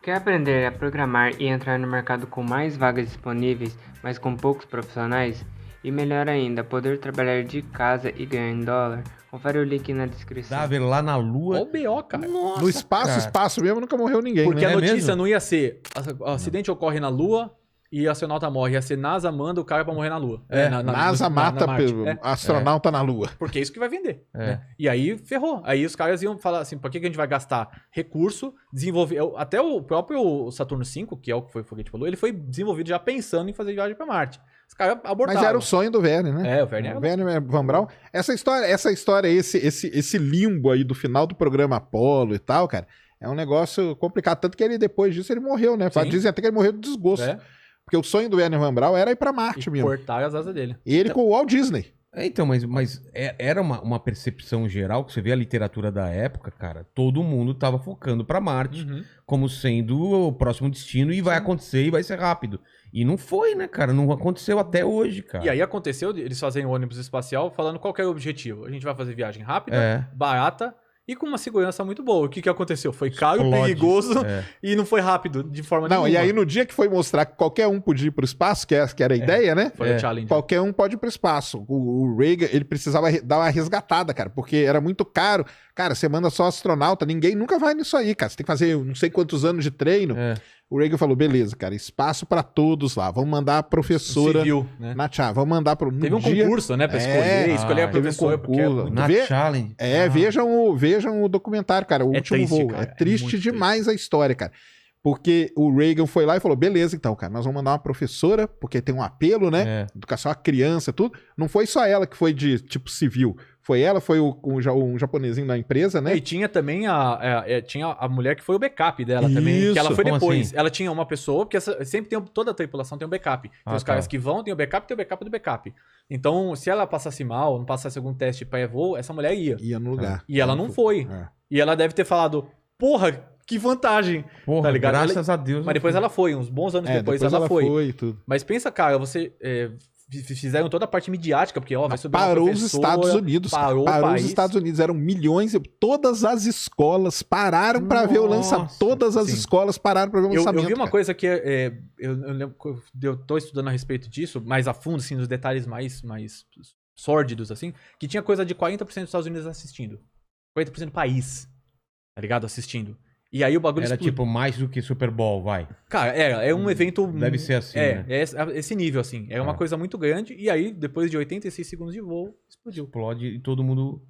Quer aprender a programar e entrar no mercado com mais vagas disponíveis, mas com poucos profissionais? E melhor ainda, poder trabalhar de casa e ganhar em dólar? Confere o link na descrição. Dá ver lá na Lua. Ó o BO, cara. Nossa, No espaço, cara. espaço mesmo, nunca morreu ninguém, Porque né? a notícia mesmo? não ia ser acidente ocorre na Lua e astronauta morre. Ia ser NASA manda o cara pra morrer na Lua. NASA mata Marte. astronauta na Lua. Porque é isso que vai vender. É. Né? E aí ferrou. Aí os caras iam falar assim: por que a gente vai gastar recurso, desenvolver. Até o próprio Saturno V, que é o que foi o foguete falou, ele foi desenvolvido já pensando em fazer viagem pra Marte. Os caras abortaram. Mas era o sonho do Werner, né? o Werner. O Werner Van Braun. Essa história, esse limbo aí do final do programa Apollo e tal, cara, é um negócio complicado. Tanto que ele, depois disso, ele morreu, né? Sim. Dizem até que ele morreu de desgosto. É. Porque o sonho do Werner Van Braun era ir pra Marte E mesmo. cortaram as asas dele. E ele com o Walt Disney. Então, mas era uma percepção geral, que você vê a literatura da época, cara, todo mundo tava focando pra Marte como sendo o próximo destino e vai acontecer e vai ser rápido. E não foi, né, cara? Não aconteceu até hoje, cara. E aí aconteceu eles fazerem o ônibus espacial falando qual que é o objetivo. A gente vai fazer viagem rápida, É. barata e com uma segurança muito boa. O que aconteceu? Foi caro, Explode. perigoso É. e não foi rápido de forma Não, nenhuma. e aí no dia que foi mostrar que qualquer um podia ir pro espaço, que era a ideia, né? Foi o challenge. Qualquer um pode ir pro espaço. O Reagan, ele precisava dar uma resgatada, cara, porque era muito caro. Cara, você manda só astronauta, ninguém nunca vai nisso aí, cara. Você tem que fazer não sei quantos anos de treino. É. O Reagan falou, beleza, cara, espaço pra todos lá. Vamos mandar a professora Civil, né? na Tchá. Vamos mandar pro... Teve um concurso, né, pra escolher a teve um professora, porque é concurso. muito... Na Vê- Challenge. Vejam o documentário, cara, o É último triste, voo. cara, É triste muito demais a história, cara. Porque o Reagan foi lá e falou, beleza, então, cara, nós vamos mandar uma professora, porque tem um apelo, né? É. Educação à criança, tudo. Não foi só ela que foi de, tipo, civil. Foi ela, foi um japonesinho da empresa, né? E tinha também tinha a mulher que foi o backup dela também, que ela Isso, foi como depois. assim? Ela tinha uma pessoa, porque sempre tem, toda a tripulação tem um backup. Tem Ah, os caras tá. que vão, tem o backup do backup. Então, se ela passasse mal, não passasse algum teste pré-voo, essa mulher ia. Ia no lugar. E ela não foi. É. E ela deve ter falado, porra, que vantagem. Porra, Tá ligado? graças a Deus. Mas depois ela foi, uns bons anos depois ela foi. e tudo. Mas pensa, cara, você... fizeram toda a parte midiática, porque ó, vai subir uma Parou os professora, Estados Unidos. cara. parou o Parou os país. Estados Unidos. Eram milhões. Todas as escolas pararam pra ver o lançamento. Nossa, Todas as sim. escolas pararam pra ver o lançamento. Eu vi uma cara. coisa que eu lembro que eu tô estudando a respeito disso, mais a fundo, assim, nos detalhes mais sórdidos, assim, que tinha coisa de 40% dos Estados Unidos assistindo. 40% do país, tá ligado? Assistindo. E aí o bagulho Era explodiu. tipo mais do que Super Bowl, vai. Cara, é um evento... Deve ser assim, né? É esse nível, assim. É uma É. coisa muito grande, e aí, depois de 86 segundos de voo, explodiu. Explode e todo mundo...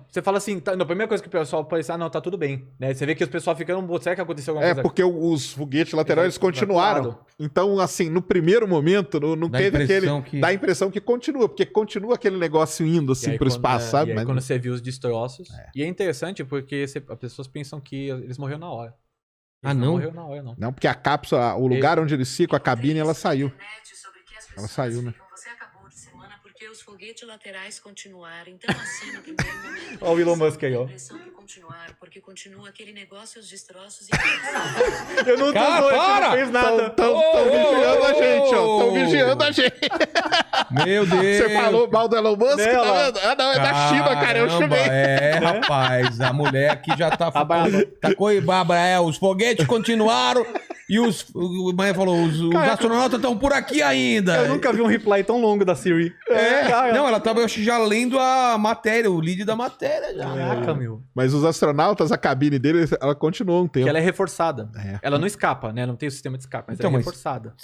Você fala assim, tá, não, a primeira coisa que o pessoal pensa, não, tá tudo bem. Né? Você vê que os pessoal ficam, será que aconteceu alguma coisa? Porque os foguetes laterais eles continuaram. Exato. Então, assim, no primeiro momento, não Dá teve aquele. impressão que- Dá a impressão que continua, porque continua aquele negócio indo E assim aí, pro quando- espaço, E sabe? aí, Mas quando você viu os destroços. E é interessante porque as pessoas pensam que eles morreram na hora. Ah, Eles não? morreram na hora, não. não, porque a cápsula, o lugar onde eles ficam, a cabine, ela saiu. Ela saiu, né? Você acabou de semana porque os foguetes laterais continuaram. Então, assim, no primeiro momento. Ó o Elon Musk aí, ó. A impressão que continuar, porque continua aquele negócio, os destroços e. Eu não tô Cara, doido, para! não fez nada. Estão Ô, vigiando a gente, ó. Estão ô, vigiando a gente. Meu Deus! Você falou mal do Elon Musk? Né, Tá ó. vendo? Ah, não, é da China, cara. Eu Caramba, chamei. rapaz, a mulher aqui já tá... Abaiada. Tá coibaba, os foguetes continuaram e o Maia falou, os astronautas estão por aqui ainda. Eu nunca vi um reply tão longo da Siri. Cara. Não, ela tava, eu acho que já lendo a matéria, o lead da matéria já. Caraca, meu. Mas os astronautas, a cabine deles, ela continuou um tempo. Porque ela é reforçada. É. Ela não escapa, né? Ela não tem o sistema de escape, mas Então, ela é mas- reforçada.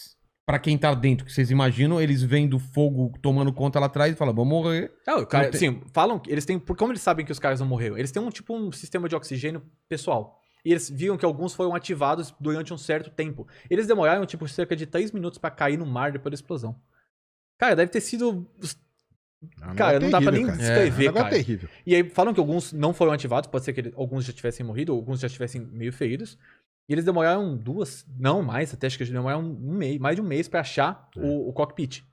Pra quem tá dentro, que vocês imaginam, eles vendo fogo tomando conta lá atrás e falam, vamos morrer. Não, cara, Não tem- assim, falam que eles têm. Como eles sabem que os caras não morreram? Eles têm um sistema de oxigênio pessoal. E eles viram que alguns foram ativados durante um certo tempo. Eles demoraram, tipo, cerca de 3 minutos pra cair no mar depois da explosão. Cara, deve ter sido. Cara, não dá pra nem É um descrever, negócio cara. terrível. E aí falam que alguns não foram ativados, pode ser que alguns já tivessem morrido, ou alguns já tivessem meio feridos. E eles demoraram não mais, até acho que eles demoraram um mês, mais de um mês pra achar o cockpit.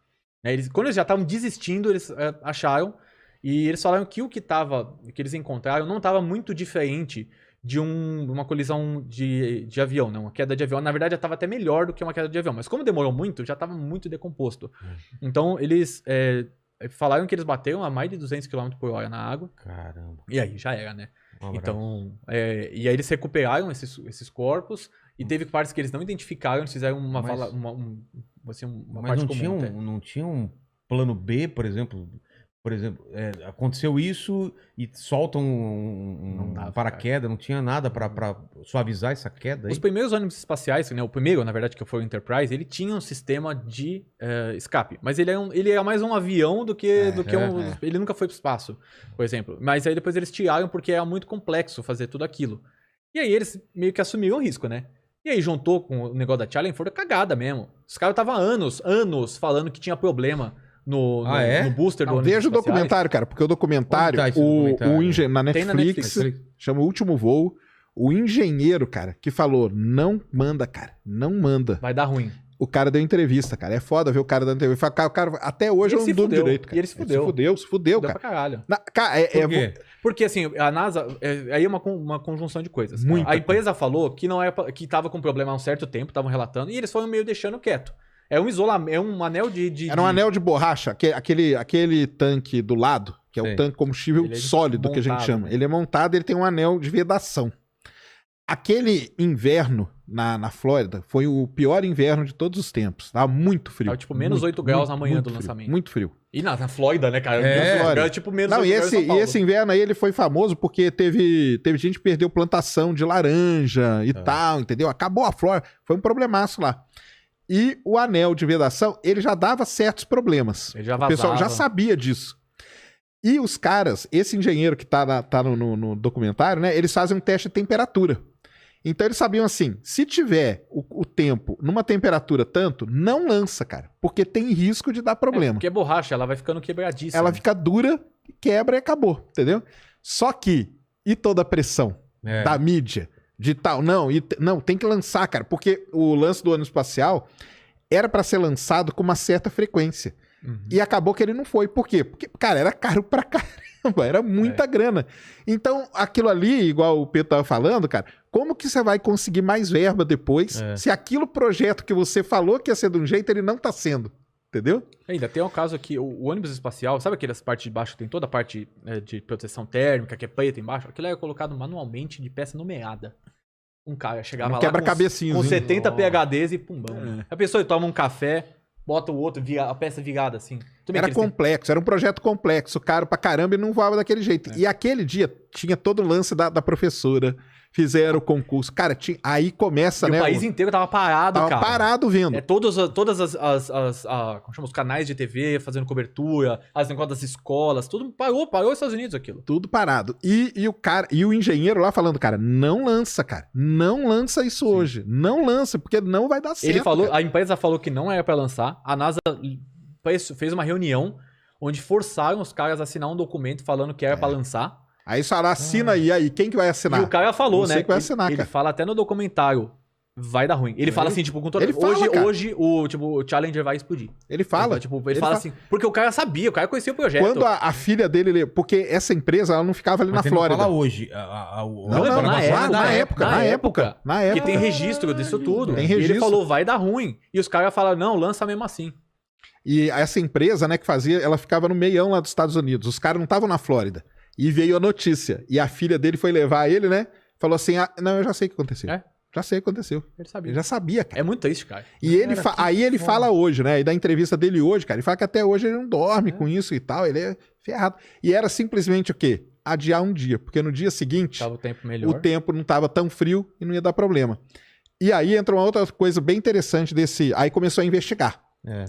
Né, quando eles já estavam desistindo, eles acharam. E eles falaram que o que eles encontraram não estava muito diferente de uma colisão de avião, né? Uma queda de avião. Na verdade, já estava até melhor do que uma queda de avião. Mas como demorou muito, já estava muito decomposto. Então, eles falaram que eles bateram a mais de 200 km por hora na água. Caramba. E aí, já era, né? Um abraço. Então, e aí eles recuperaram esses corpos e teve partes que eles não identificaram, eles fizeram uma Mas- fala, uma Mas parte não comum. tinha, até. não tinha um plano B, por exemplo? Por exemplo, aconteceu isso e soltam Não um dava, paraquedas, não tinha nada pra suavizar essa queda aí? Os primeiros ônibus espaciais, né, o primeiro, na verdade, que foi o Enterprise, ele tinha um sistema de escape. Mas ele era mais um avião do que Ele nunca foi pro espaço, por exemplo. Mas aí depois eles tiraram porque era muito complexo fazer tudo aquilo. E aí eles meio que assumiram o risco, né? E aí juntou com o negócio da Challenger, foi cagada mesmo. Os caras estavam há anos falando que tinha problema no booster do Não, ônibus veja o espaciais. documentário, cara, porque o documentário, Onde tá esse documentário? na Tem na Netflix, chama O Último Voo. O engenheiro, cara, que falou, não manda, cara, não manda. Vai dar ruim. O cara deu entrevista, cara. É foda ver o cara dando entrevista. O cara, até hoje E eu ele não se durmo fudeu. direito, cara. E ele se fudeu. Se fudeu, Deu cara. pra caralho. Cara, Por quê? Porque assim, a NASA. Aí é uma conjunção de coisas. Muita A empresa falou que não é que tava com problema há um certo tempo, estavam relatando, e eles foram meio deixando quieto. É um isolamento, é um anel de. Era um anel de borracha, aquele tanque do lado, que é o Sei. tanque combustível Ele é sólido que a gente montado, chama. né? Ele é montado, ele tem um anel de vedação. Aquele inverno na Flórida foi o pior inverno de todos os tempos. Tava muito frio. Tava, tipo, menos 8 graus na manhã do frio, lançamento. Muito frio. E na Flórida, né, cara? É, Menos Flórida. graus, tipo menos Não, 8 e graus em São Paulo. esse inverno aí ele foi famoso porque teve gente que perdeu plantação de laranja e tal, entendeu? Acabou a Flórida. Foi um problemaço lá. E o anel de vedação, ele já dava certos problemas. Ele já O pessoal já vazava. sabia disso. E os caras, esse engenheiro que tá no documentário, né? Eles fazem um teste de temperatura. Então eles sabiam assim, se tiver o tempo numa temperatura tanto, não lança, cara. Porque tem risco de dar problema. Porque é borracha, ela vai ficando quebradíssima. Ela fica dura, quebra e acabou, entendeu? Só que, e toda a pressão da mídia, de tal, não, tem que lançar, cara, porque o lance do ônibus espacial era pra ser lançado com uma certa frequência. Uhum. E acabou que ele não foi. Por quê? Porque, cara, era caro pra caramba, era muita grana. Então, aquilo ali, igual o Pedro tava falando, cara, como que você vai conseguir mais verba depois se aquilo projeto que você falou que ia ser de um jeito, ele não tá sendo? Entendeu? Ainda tem um caso aqui, o ônibus espacial, sabe aquelas partes de baixo que tem toda a parte de proteção térmica, que é preta embaixo? Aquilo é colocado manualmente de peça numeada. Um cara chegava lá quebra-cabecinhos, com hein? 70 PHDs e pumbão. A pessoa toma um café, bota o outro, a peça virada assim. Tudo bem Era que eles têm- complexo, era um projeto complexo, caro pra caramba e não voava daquele jeito. E aquele dia tinha todo o lance da professora, fizeram o concurso. Cara, aí começa, E né? o país inteiro tava parado, tava cara. parado vendo. Todas como chama, os canais de TV fazendo cobertura, as negócios das escolas, tudo parou os Estados Unidos aquilo. Tudo parado. E o engenheiro lá falando, cara, não lança, cara. Não lança isso hoje. Não lança, porque não vai dar certo. Ele falou, cara. a empresa falou que não era pra lançar. A NASA fez uma reunião onde forçaram os caras a assinar um documento falando que era pra lançar. Aí só assina aí. Quem que vai assinar? E o cara falou, Você né? que vai assinar, ele cara. fala até no documentário, vai dar ruim. Ele fala assim, tipo, com toda... ele fala, cara. Hoje o Challenger vai explodir. Ele fala. Ele fala assim, porque o cara sabia, o cara conhecia o projeto. Quando a filha dele... Porque essa empresa, ela não ficava ali Mas na você não Flórida. fala hoje. Não, na época. Que tem registro disso tudo. Tem E ele registro. falou, vai dar ruim. E os caras falaram, não, lança mesmo assim. E essa empresa, né, que fazia, ela ficava no meião lá dos Estados Unidos. Os caras não estavam na Flórida. E veio a notícia. E a filha dele foi levar ele, né? Falou assim: não, eu já sei o que aconteceu. É? Já sei o que aconteceu. Ele sabia. Ele já sabia, cara. É muito triste, cara. E aí ele fala hoje, né? E da entrevista dele hoje, cara, ele fala que até hoje ele não dorme com isso e tal. Ele é ferrado. E era simplesmente o quê? Adiar um dia. Porque no dia seguinte, Tava o tempo melhor. o tempo não estava tão frio e não ia dar problema. E aí entra uma outra coisa bem interessante desse. Aí começou a investigar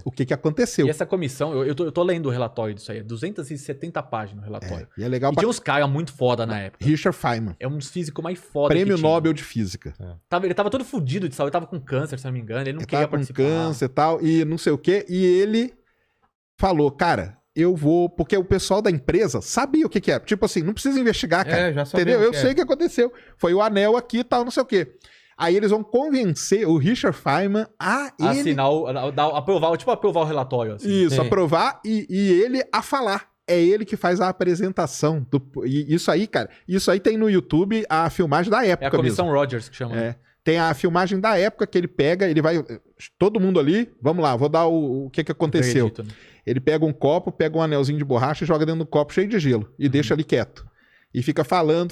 o que aconteceu. E essa comissão, eu tô lendo o relatório disso aí, 270 páginas no relatório. E é legal E pra tinha uns caras muito foda na época. Richard Feynman. É um dos físicos mais foda Prêmio que tinha. Nobel de Física. Ele tava todo fudido de saúde, ele tava com câncer, se não me engano, ele não Ele queria tava com participar. câncer e tal, e não sei o quê. E ele falou, cara, eu vou... Porque o pessoal da empresa sabia o que era. Tipo assim, não precisa investigar, cara. já sabia Entendeu? o Eu que sei o que aconteceu. Foi o anel aqui e tal, não sei o quê. Aí eles vão convencer o Richard Feynman a ele... Assinar, aprovar o relatório. Assim. Isso, aprovar e ele a falar. É ele que faz a apresentação. E isso aí, cara, isso aí tem no YouTube a filmagem da época É a comissão mesmo. Rogers que chama. É. Tem a filmagem da época que ele pega, ele vai... Todo mundo ali, vamos lá, vou dar o que aconteceu. Veredito, né? Ele pega um copo, pega um anelzinho de borracha e joga dentro do copo cheio de gelo. E deixa ali quieto. E fica falando.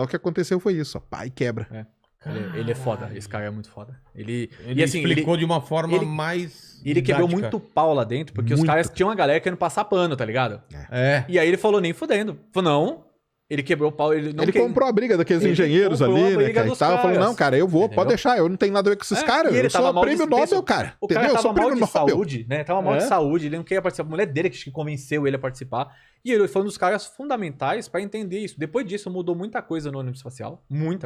O que aconteceu foi isso, ó. Pá, e quebra. Ele é foda. Esse cara é muito foda. Ele e, assim, explicou de uma forma mais ele quebrou didática. muito pau lá dentro, porque os caras tinham uma galera querendo passar pano, tá ligado? É. E aí ele falou, nem fudendo. Falou, não. Ele quebrou o pau. Ele comprou a briga daqueles engenheiros ali, né, cara? E tal. Falou, não, cara, eu vou, pode deixar, eu não tenho nada a ver com esses caras. Eu sou prêmio Nobel, cara. O Entendeu? cara Eu sou tava mal prêmio de Nobel. saúde, né? Tava mal de saúde, ele não queria participar. A mulher dele que convenceu ele a participar. E ele foi um dos caras fundamentais pra entender isso. Depois disso, mudou muita coisa no ônibus espacial. Muita.